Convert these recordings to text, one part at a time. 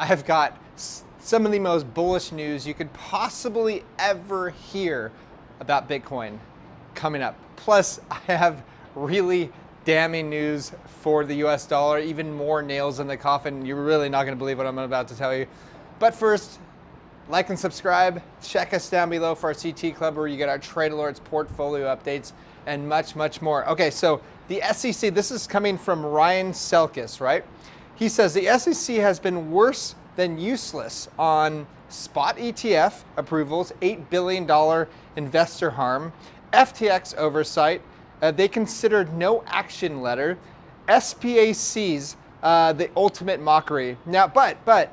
I have got some of the most bullish news you could possibly ever hear about Bitcoin coming up. Plus, I have really damning news for the US dollar, even more nails in the coffin. You're really not going to believe what I'm about to tell you. But first, like and subscribe. Check us down below for our CT Club where you get our trade alerts, portfolio updates, and much, much more. Okay, so the SEC, this is coming from Ryan Selkis, right? He says the SEC has been worse than useless on spot ETF approvals, $8 billion investor harm, FTX oversight. They considered no action letter, SPACs, the ultimate mockery. Now, but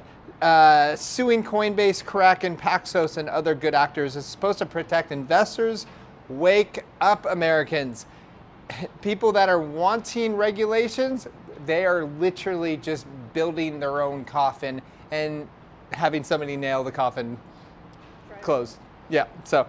suing Coinbase, Kraken, Paxos, and other good actors is supposed to protect investors. Wake up, Americans. People that are wanting regulations, they are literally just building their own coffin and having somebody nail the coffin closed. Yeah, so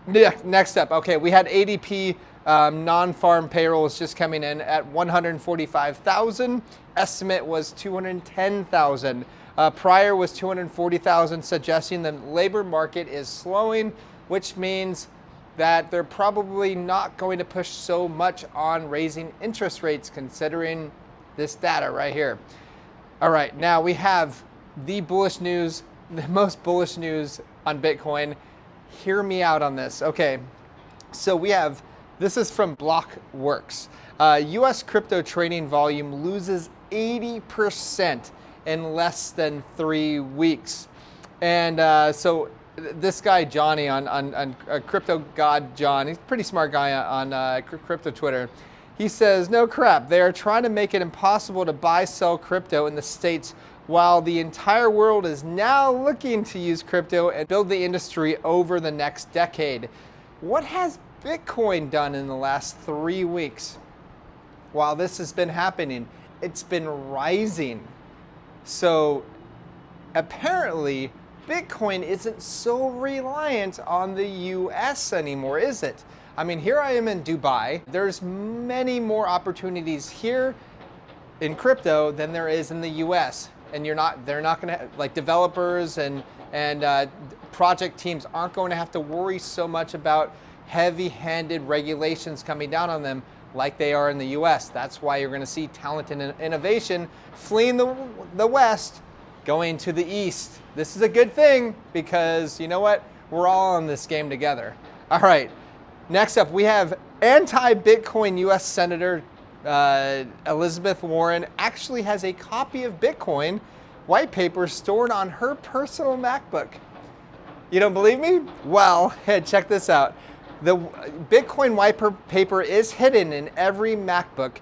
next up. Okay, we had ADP non-farm payrolls just coming in at 145,000. Estimate was 210,000. Prior was 240,000, suggesting the labor market is slowing, which means that they're probably not going to push so much on raising interest rates considering this data right here. All right, now we have the bullish news, the most bullish news on Bitcoin. Hear me out on this. Okay, so we have, this is from Blockworks. US crypto trading volume loses 80% in less than 3 weeks. And so this guy, Johnny, on Crypto God John, he's a pretty smart guy on crypto Twitter. He says, no crap, they are trying to make it impossible to buy, sell crypto in the States while the entire world is now looking to use crypto and build the industry over the next decade. What has Bitcoin done in the last 3 weeks? While this has been happening, it's been rising. So apparently, Bitcoin isn't so reliant on the US anymore, is it? I mean, here I am in Dubai. There's many more opportunities here in crypto than there is in the US. And they're not gonna, like developers and project teams aren't going to have to worry so much about heavy-handed regulations coming down on them like they are in the US. That's why you're gonna see talent and innovation fleeing the West, going to the East. This is a good thing because you know what? We're all in this game together. All right, next up we have anti-Bitcoin US Senator Elizabeth Warren actually has a copy of Bitcoin white paper stored on her personal MacBook. You don't believe me? Well, hey, check this out. The Bitcoin white paper is hidden in every MacBook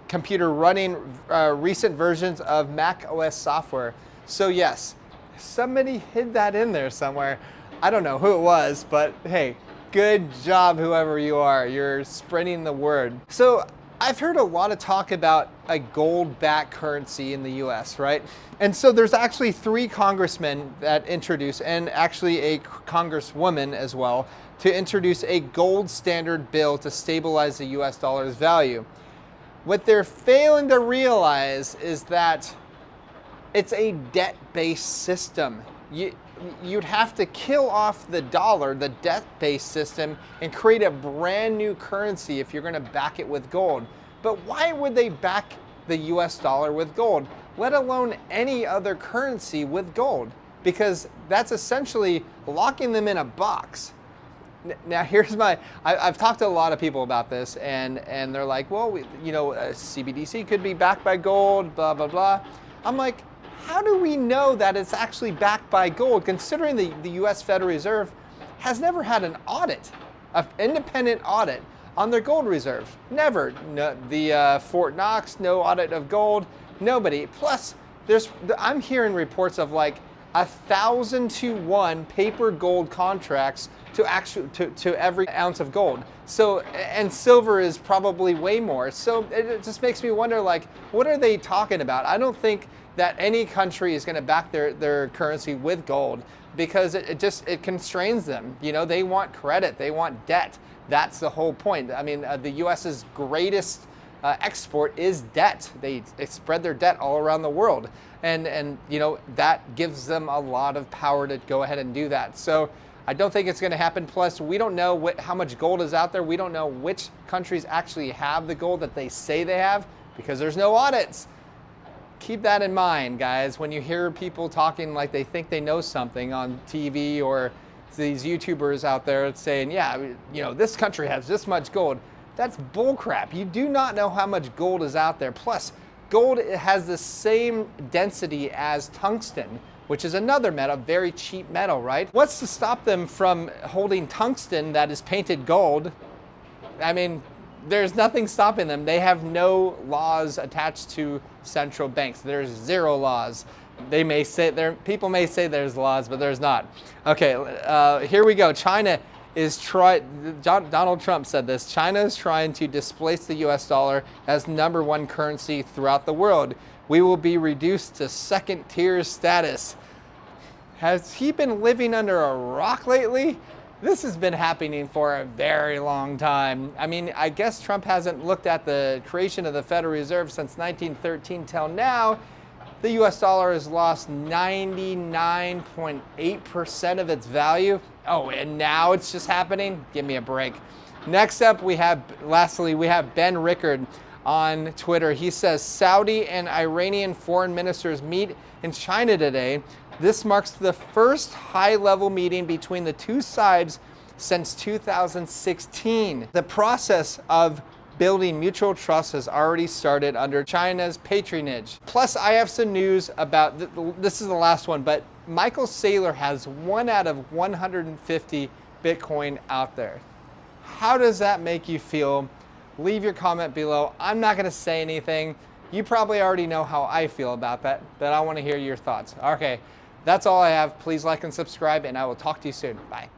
computer running recent versions of Mac OS software. So yes, somebody hid that in there somewhere. I don't know who it was, but hey, good job whoever you are. You're spreading the word. So I've heard a lot of talk about a gold-backed currency in the US, right? And so there's actually 3 congressmen that introduced, and actually a congresswoman as well, to introduce a gold standard bill to stabilize the US dollar's value. What they're failing to realize is that it's a debt-based system. You'd have to kill off the dollar, the debt-based system, and create a brand new currency if you're going to back it with gold. But why would they back the US dollar with gold, let alone any other currency with gold? Because that's essentially locking them in a box. Now here's I've talked to a lot of people about this, and they're like, well, CBDC could be backed by gold, blah, blah, blah. I'm like, how do we know that it's actually backed by gold, considering the US Federal Reserve has never had an audit, an independent audit on their gold reserve? Never. No, the Fort Knox, no audit of gold, nobody. Plus, I'm hearing reports of like 1,000-to-1 paper gold contracts to every ounce of gold. So, and silver is probably way more. So it just makes me wonder, like, what are they talking about? I don't think that any country is going to back their currency with gold, because it constrains them. You know, they want credit, they want debt. That's the whole point. I mean, the US's greatest export is debt. They spread their debt all around the world. And you know, that gives them a lot of power to go ahead and do that. So I don't think it's going to happen. Plus, we don't know how much gold is out there. We don't know which countries actually have the gold that they say they have because there's no audits. Keep that in mind, guys, when you hear people talking like they think they know something on TV, or these YouTubers out there saying, yeah, you know, this country has this much gold. That's bullcrap. You do not know how much gold is out there. Plus, gold has the same density as tungsten, which is another metal, very cheap metal, right? What's to stop them from holding tungsten that is painted gold? I mean, there's nothing stopping them. They have no laws attached to central banks. There's zero laws. They may say people may say there's laws, but there's not. Okay, here we go. China is Donald Trump said this. China is trying to displace the US dollar as #1 currency throughout the world. We will be reduced to second-tier status. Has he been living under a rock lately? This has been happening for a very long time. I mean, I guess Trump hasn't looked at the creation of the Federal Reserve since 1913 till now. The US dollar has lost 99.8% of its value. Oh, and now it's just happening? Give me a break. Next up, lastly, we have Ben Rickard on Twitter. He says, Saudi and Iranian foreign ministers meet in China today. This marks the first high-level meeting between the two sides since 2016. The process of building mutual trust has already started under China's patronage. Plus, I have some news about, this is the last one, but Michael Saylor has 1 out of 150 Bitcoin out there. How does that make you feel? Leave your comment below. I'm not going to say anything. You probably already know how I feel about that, but I want to hear your thoughts. Okay, that's all I have. Please like and subscribe, and I will talk to you soon. Bye.